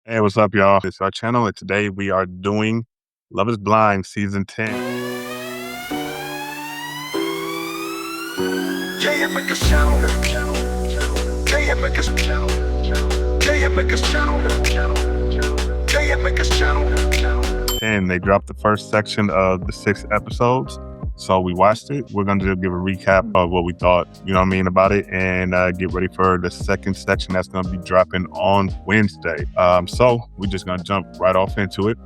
Hey, what's up, y'all? It's our channel, and today we are doing Love is Blind Season 10. Jey Petti channel. Jey Petti channel. Jey Petti channel. Jey Petti channel. And they dropped the first section of the 6 episodes. So we watched it. We're going to give a recap of what we thought, about it, and get ready for the second section that's going to be dropping on Wednesday. So we're just going to jump right off into it.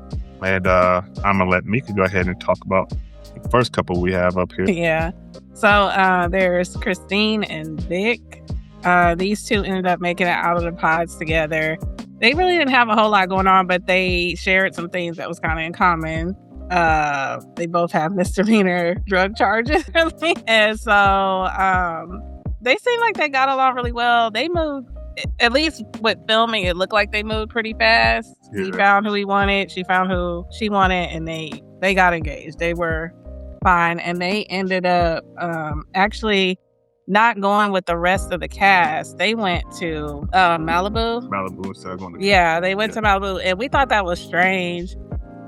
And I'm going to let Meka go ahead and talk about the first couple we have up here. Yeah. So there's Christine and Vic. These two ended up making it out of the pods together. They really didn't have a whole lot going on, but they shared some things that was kind of in common. They both have misdemeanor drug charges. And so they seem like they got along really well. They moved, at least with filming, it looked like they moved pretty fast. Yeah. He found who he wanted, she found who she wanted, and they got engaged. They were fine, and they ended up actually not going with the rest of the cast. They went to Malibu. Instead of going to they went to Malibu, and we thought that was strange.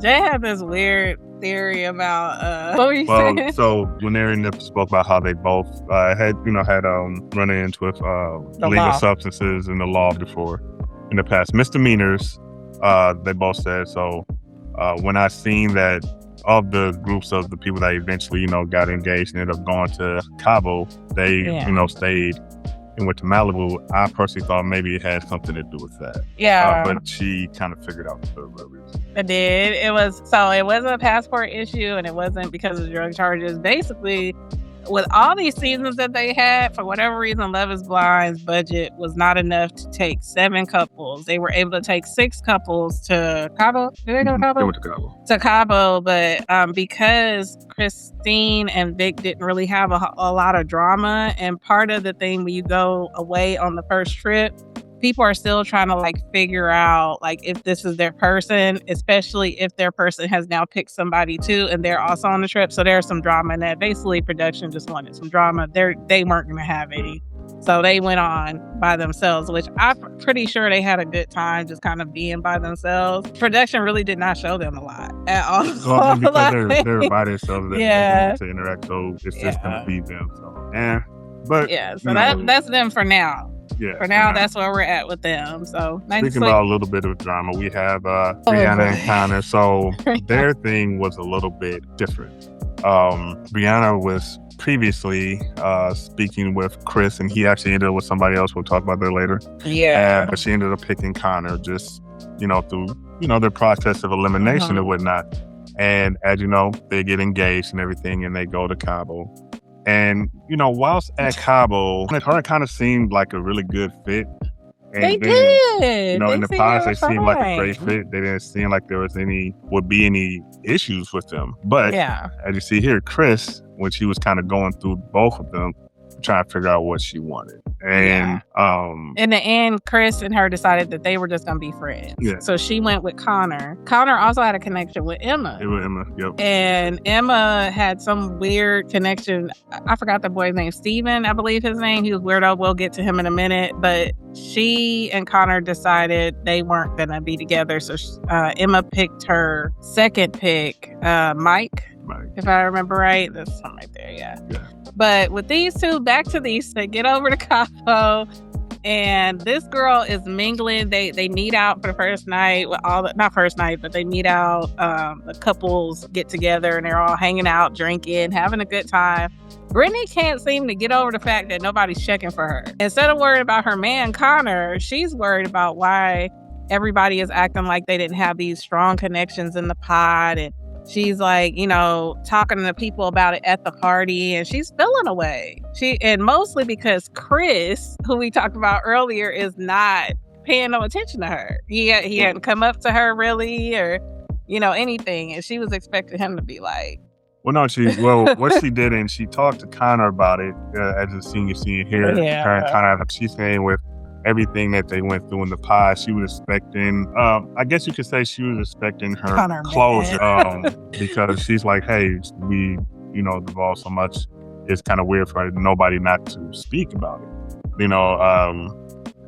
Jay had this weird theory about what were you saying? So when they spoke about how they both had run into illegal substances in the law before in the past, misdemeanors. They both said so. When I seen that of the groups of the people that eventually got engaged and ended up going to Cabo, they stayed and went to Malibu. I personally thought maybe it had something to do with that. Yeah. But she kind of figured out the real reason. It did. It wasn't a passport issue, and it wasn't because of drug charges. Basically, with all these seasons that they had, for whatever reason, Love is Blind's budget was not enough to take 7 couples. They were able to take 6 couples to Cabo. Did they go to Cabo? They went to Cabo. To Cabo, but because Christine and Vic didn't really have a lot of drama, and part of the thing when you go away on the first trip, people are still trying to figure out if this is their person, especially if their person has now picked somebody too and they're also on the trip. So there's some drama in that. Basically, production just wanted some drama. They weren't going to have any. So they went on by themselves, which I'm pretty sure they had a good time just kind of being by themselves. Production really did not show them a lot at all. Well, because they're by themselves, they to interact, so it's just going to be them. So that's them for now. Yeah, for now, that's where we're at with them. So speaking about a little bit of drama, we have Brianna and Connor. So their thing was a little bit different. Brianna was previously speaking with Chris, and he actually ended up with somebody else. We'll talk about that later. Yeah. But she ended up picking Connor just, through, their process of elimination and whatnot. And as you know, they get engaged and everything, and they go to Cabo. And, whilst at Cabo, her kind of seemed like a really good fit. And they did. In the past, they seemed like a great fit. They didn't seem like there would be any issues with them. But as you see here, Chris, when she was kind of going through both of them, trying to figure out what she wanted. And in the end, Chris and her decided that they were just going to be friends. Yeah. So she went with Connor. Connor also had a connection with Emma. Yep. And Emma had some weird connection. I forgot the boy's name. Steven, I believe his name. He was weirdo. We'll get to him in a minute. But she and Connor decided they weren't going to be together. So Emma picked her second pick, Mike. If I remember right. That's something right there, yeah. But with these two, back to these, they get over to Cabo, and this girl is mingling. They meet out for the first night with not first night, but they meet out. The couples get together, and they're all hanging out, drinking, having a good time. Brittany can't seem to get over the fact that nobody's checking for her. Instead of worried about her man, Connor, she's worried about why everybody is acting like they didn't have these strong connections in the pod, and she's talking to people about it at the party, and she's feeling away. And mostly because Chris, who we talked about earlier, is not paying no attention to her. He hadn't come up to her really, or anything, and she was expecting him to be like. Well, no, what she did, and she talked to Connor about it as a senior here. Yeah. Her and Connor, she's saying with everything that they went through in the past, she was expecting, I guess you could say she was expecting her Connor, closure, because she's like, hey, we, divorced so much, it's kind of weird for nobody not to speak about it.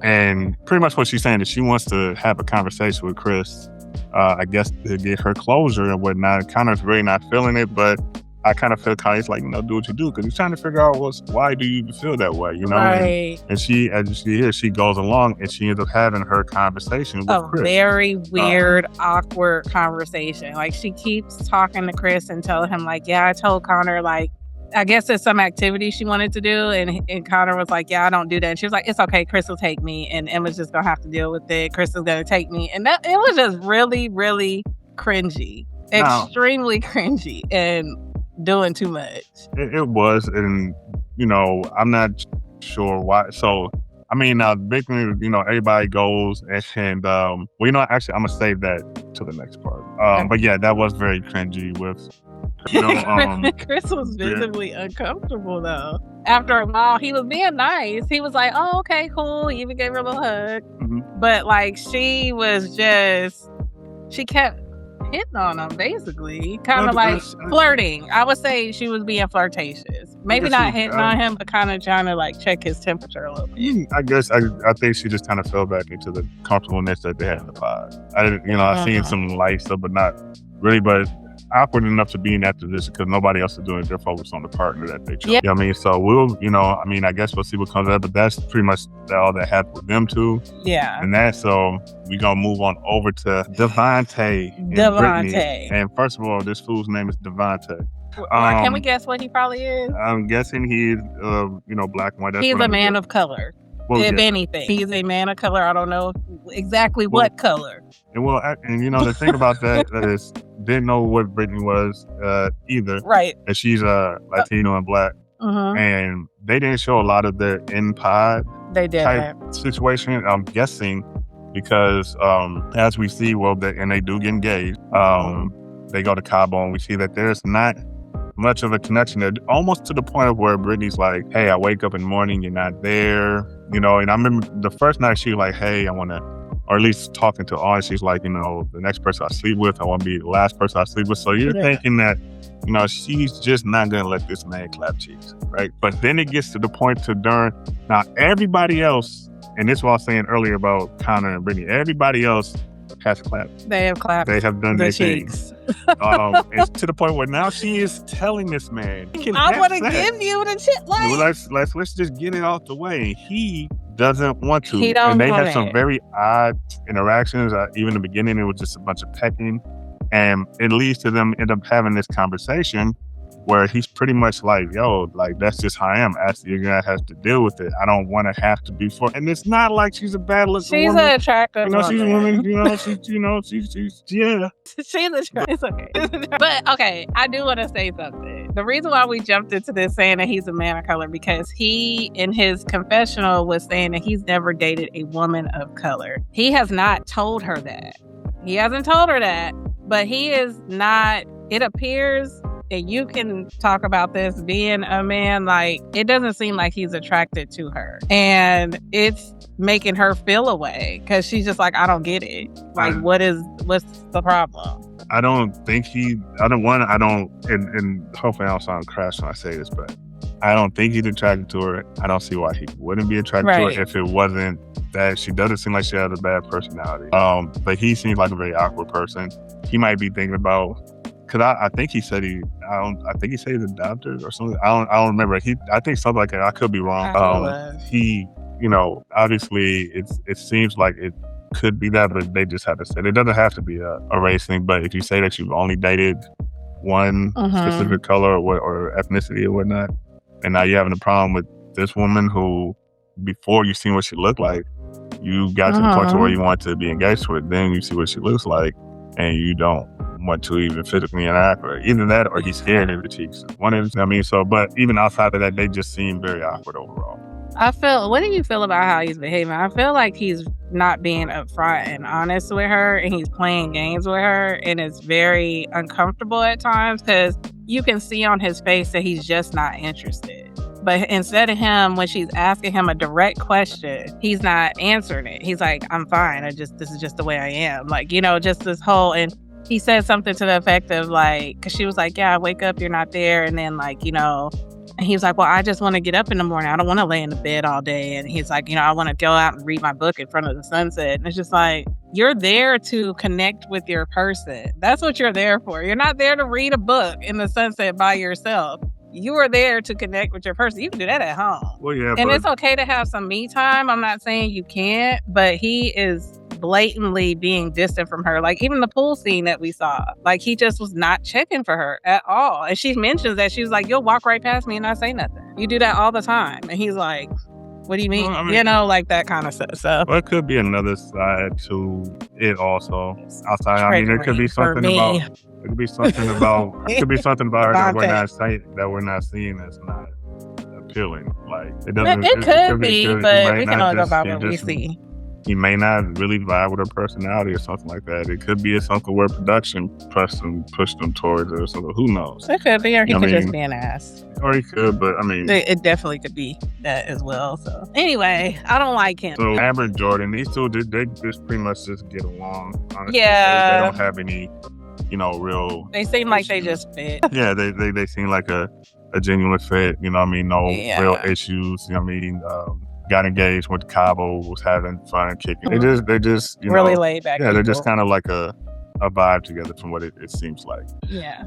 And pretty much what she's saying is she wants to have a conversation with Chris, I guess, to get her closure and whatnot. Connor's really not feeling it, but I kind of feel Connor's like, do what you do, because he's trying to figure out why do you even feel that way, Right. And she, as you see here, she goes along and she ends up having her conversation with Chris. Very weird, awkward conversation. Like, she keeps talking to Chris and telling him, like, yeah, I told Connor, like, I guess it's some activity she wanted to do, and Connor was like, yeah, I don't do that. And she was like, it's okay, Chris will take me, and Emma's just gonna have to deal with it. Chris is gonna take me. And it was just really, really cringy. Extremely cringy and doing too much. It was, and I'm not sure why. So basically, everybody goes and actually, I'm gonna save that to the next part. But yeah, that was very cringy with. Chris was visibly uncomfortable though. After a while, he was being nice. He was like, "Oh, okay, cool." He even gave her a little hug. Mm-hmm. But like, she kept hitting on him, basically, kind of like flirting. I would say she was being flirtatious. Maybe not hitting on him, but kind of trying to like check his temperature a little bit. I guess I think she just kind of fell back into the comfortableness that they had in the pod. I seen some light stuff, but not really. But awkward enough to be in that position because nobody else is doing it. They're focused on the partner that they chose. Yep. So we'll, I guess we'll see what comes out, but that's pretty much all that happened with them two. Yeah. And so we're going to move on over to Devonte and Brittany. And first of all, this fool's name is Devonte. Can we guess what he probably is? I'm guessing he's, black and white. He's a man of color. If anything, he's a man of color. I don't know exactly what color. And the thing about that is, didn't know what Brittany was either. Right. And she's Latino and black. Mm-hmm. And they didn't show a lot of their in-pod type situation. I'm guessing because as we see, they do get engaged. They go to Cabo and we see that there's not much of a connection there, almost to the point of where Brittany's like, hey, I wake up in the morning, you're not there, and I remember the first night she was like, hey, I want to, or at least talking to Audrey, she's like, the next person I sleep with, I want to be the last person I sleep with. So you're thinking that, she's just not going to let this man clap cheeks, right? But then it gets to the point now everybody else, and this is what I was saying earlier about Connor and Brittany, everybody else has clapped. They have clapped. They have done their cheeks. It's to the point where now she is telling this man, I want to give you the shit. Let's just get it off the way. He doesn't want to. He don't and they want have some very odd interactions. Even in the beginning, it was just a bunch of pecking. And it leads to them end up having this conversation where he's pretty much like, yo, like, that's just how I am. You're going to have to deal with it. I don't want to have to be for. And it's not like she's a bad looking woman. She's an attractive woman. She's a woman, she's yeah. She's attractive. It's okay. But, okay, I do want to say something. The reason why we jumped into this saying that he's a man of color, because he, in his confessional, was saying that he's never dated a woman of color. He has not told her that. He hasn't told her that, but he is not, it appears, and you can talk about this, being a man, like, it doesn't seem like he's attracted to her. And it's making her feel away because she's just like, I don't get it. Like, what's the problem? I don't think and hopefully I don't sound crass when I say this, but I don't think he's attracted to her. I don't see why he wouldn't be attracted to her if it wasn't that she doesn't seem like she has a bad personality. But he seems like a very awkward person. He might be thinking about, because I think he said he's adopted or something. I don't remember. I think something like that. I could be wrong. He, obviously it seems like it could be that, but they just have to say it. It doesn't have to be a race thing. But if you say that you've only dated one specific color or ethnicity or whatnot, and now you're having a problem with this woman who, before you seen what she looked like, you got to the point to where you want to be engaged with. Then you see what she looks like, and you don't want to even physically interact with her. Either that or he's scared of the cheeks. But even outside of that, they just seem very awkward overall. What do you feel about how he's behaving? I feel like he's not being upfront and honest with her, and he's playing games with her, and it's very uncomfortable at times because you can see on his face that he's just not interested. But instead of him, when she's asking him a direct question, he's not answering it. He's like, I'm fine. This is just the way I am. Like, just this whole, and he said something to the effect of like, because she was like, yeah, I wake up, you're not there. And then like, And he was like, well, I just want to get up in the morning. I don't want to lay in the bed all day. And he's like, I want to go out and read my book in front of the sunset. And it's just like, you're there to connect with your person. That's what you're there for. You're not there to read a book in the sunset by yourself. You are there to connect with your person. You can do that at home. Well, yeah, and it's okay to have some me time. I'm not saying you can't, but he is blatantly being distant from her. Like even the pool scene that we saw, like he just was not checking for her at all. And she mentions that she was like, you'll walk right past me and not say nothing. You do that all the time. And he's like, what do you mean? Well, like that kind of stuff. So well, it could be another side to it also. Outside, there could be something about it could be something about her that we're not seeing that's not appealing. Like it doesn't. It could be, but we can only go by what we see. He may not really vibe with her personality or something like that. It could be something where production pushed them towards it or something. Who knows? It could be, or he could just be an ass. Or he could, but it definitely could be that as well. So anyway, I don't like him. So Amber and Jordan, these two, they just pretty much just get along. Honestly. Yeah, they don't have any, real. They seem like they just fit. Yeah, they seem like a genuine fit. No real issues. Got engaged, went to Cabo, was having fun, kicking. They just really laid back. Yeah, they're just kind of like a vibe together from what it seems like. Yeah.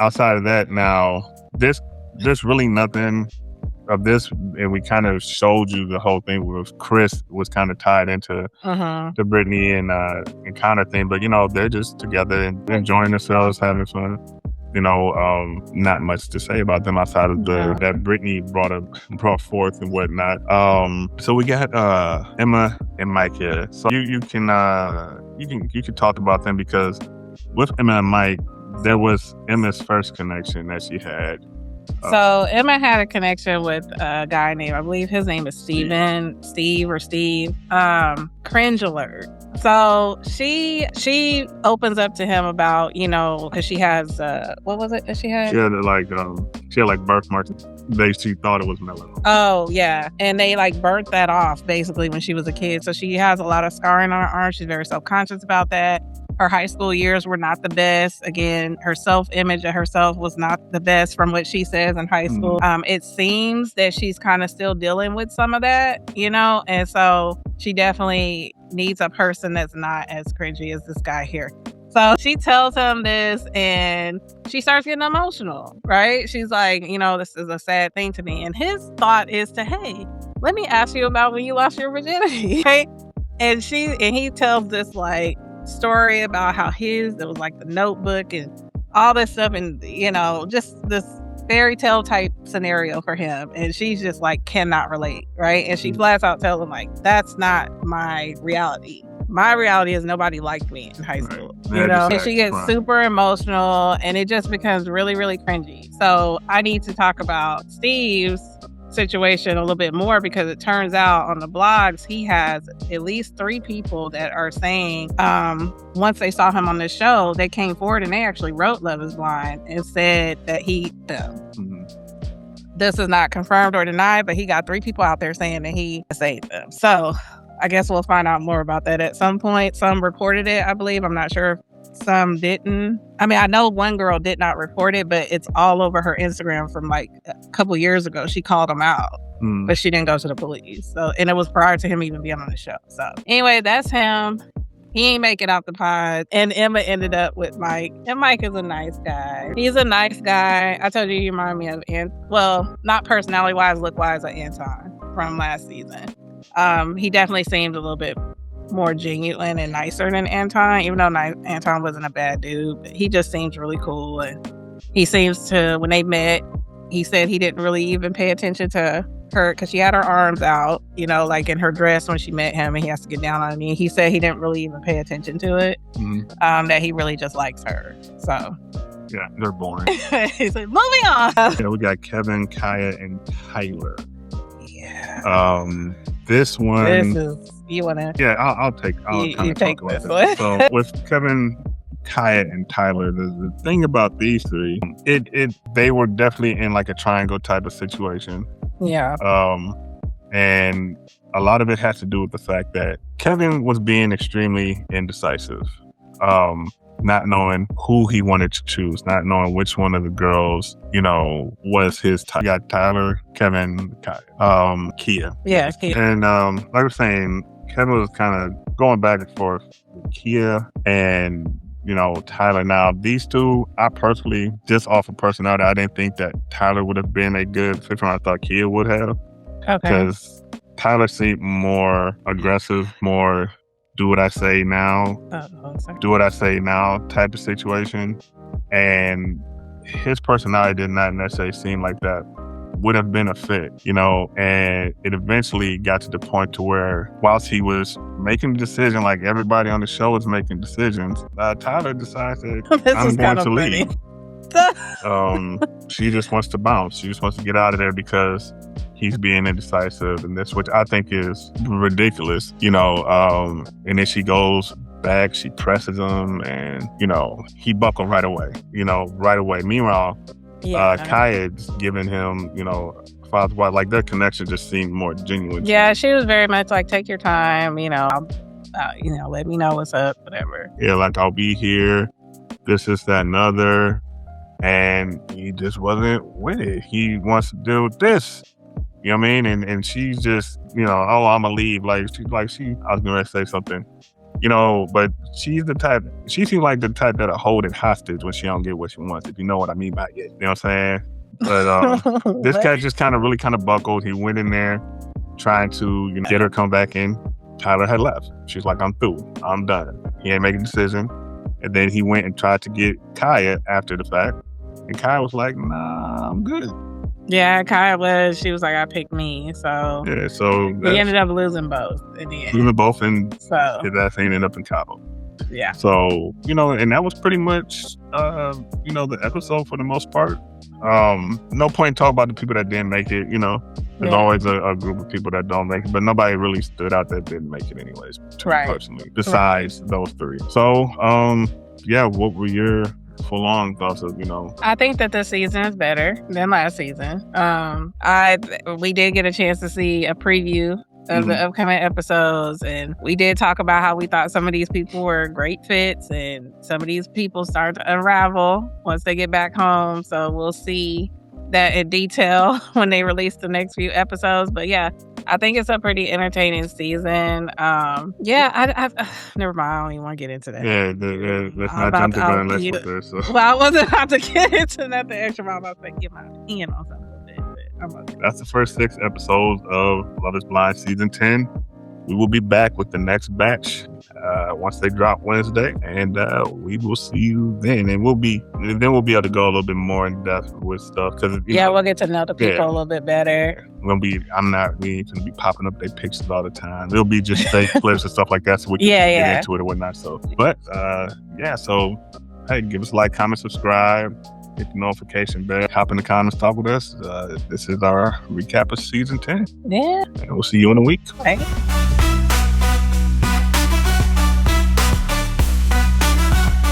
Outside of that, now there's really nothing of this, and we kind of showed you the whole thing with Chris was kind of tied into the Brittany and Connor thing, but they're just together and enjoying themselves, having fun. Not much to say about them outside of that Brittany brought forth and whatnot. So we got Emma and Mike here. So you can talk about them because with Emma and Mike, there was Emma's first connection that she had. So Emma had a connection with a guy named, I believe his name is Steve, Cringe Alert. So she opens up to him about, because she has, what was it that she had? She had birthmarks. She thought it was melanoma. Oh, yeah. And they burnt that off basically when she was a kid. So she has a lot of scarring on her arm. She's very self-conscious about that. Her high school years were not the best. Again, her self-image of herself was not the best from what she says in high school. It seems that she's kind of still dealing with some of that, and so she definitely needs a person that's not as cringy as this guy here. So she tells him this and she starts getting emotional, right? She's like, this is a sad thing to me. And his thought is hey, let me ask you about when you lost your virginity, right? And he tells this story about how there was the Notebook and all this stuff and just this fairy tale type scenario for him, and she's just cannot relate, right? And she flat out tells him that's not my reality. My reality is nobody liked me in high school, and she gets super emotional and it just becomes really, really cringy. So I need to talk about Steve's situation a little bit more because it turns out on the blogs he has at least 3 people that are saying once they saw him on the show, they came forward and they actually wrote Love is Blind and said that he this is not confirmed or denied, but he got 3 people out there saying that he saved them. So I guess we'll find out more about that at some point. Some reported it, I believe. I'm not sure if some didn't. I know one girl did not report it, but it's all over her Instagram from a couple years ago. She called him out, but she didn't go to the police. So, and it was prior to him even being on the show. So anyway, that's him. He ain't make it out the pod. And Emma ended up with Mike. And Mike is a nice guy. He's a nice guy. I told you he reminded me of, not personality-wise, look-wise, of Anton from last season. He definitely seemed a little bit more genuine and nicer than Anton, even though Anton wasn't a bad dude. But he just seems really cool, and he seems to, when they met, he said he didn't really even pay attention to her because she had her arms out, in her dress when she met him, and he has to get down on her knee. He said he didn't really even pay attention to it, that he really just likes her. So yeah, they're boring. He's like, moving on. Yeah, we got Kevin, Kaya, and Tyler. Yeah. This one. This is, you want to? Yeah, I'll take this one. So with Kevin, Kaya, and Tyler, the thing about these 3, they were definitely in a triangle type of situation. Yeah. And a lot of it has to do with the fact that Kevin was being extremely indecisive. not knowing who he wanted to choose, not knowing which one of the girls, was his type. You got Tyler, Kevin, Kia. Yeah, Kia. And like I was saying, Kevin was kind of going back and forth with Kia and Tyler. Now, these two, I personally, just off of personality, I didn't think that Tyler would have been a good fit for him. I thought Kia would have. Okay. Because Tyler seemed more aggressive, more do what I say now, do what I say now type of situation. And his personality did not necessarily seem like that would have been a fit, and it eventually got to the point to where whilst he was making the decision, like everybody on the show was making decisions, Tyler decides that I'm going to leave. She just wants to bounce. She just wants to get out of there because he's being indecisive, and this, which I think is ridiculous, and then she goes back, she presses him, and, he buckled right away. Meanwhile, Kaya's giving him, father's wife, like their connection just seemed more genuine. Yeah, she was very much like, take your time, let me know what's up, whatever. Yeah, like, I'll be here, this, that, and other. And he just wasn't with it. He wants to deal with this. You know what I mean? And she's just, oh, I'm going to leave. I was going to say something. But she seems like the type that'll hold it hostage when she don't get what she wants, if you know what I mean by it. You know what I'm saying? But this guy just really buckled. He went in there trying to get her to come back in. Tyler had left. She's like, I'm through. I'm done. He ain't making a decision. And then he went and tried to get Kaya after the fact. And Kaya was like, nah, I'm good. Yeah, she was like, I picked me. So yeah, so he ended up losing both in the end. Losing both, and his ass ended up in Cabo. Yeah. So, and that was pretty much, the episode for the most part. No point in talking about the people that didn't make it, There's always a group of people that don't make it, but nobody really stood out that didn't make it anyways, personally, besides those three. So, what were your full-on thoughts of, I think that this season is better than last season. We did get a chance to see a preview of the upcoming episodes, and we did talk about how we thought some of these people were great fits, and some of these people start to unravel once they get back home. So we'll see that in detail when they release the next few episodes. But yeah, I think it's a pretty entertaining season. I never mind. I don't even want to get into that. Yeah, let's not jump the gun. Let's put this. So. Well, I wasn't about to get into nothing extra. I was about to get my opinion on something. That's the first 6 episodes of Love is Blind Season 10. We will be back with the next batch once they drop Wednesday, and we will see you then. And we'll be able to go a little bit more in depth with stuff because we'll get to know the people a little bit better. We ain't gonna be popping up their pictures all the time. It'll be just fake clips and stuff like that, so we can get into it or whatnot. So, but so hey, give us a like, comment, subscribe. Hit the notification bell. Hop in the comments, talk with us. This is our recap of season 10. Yeah. And we'll see you in a week. Okay.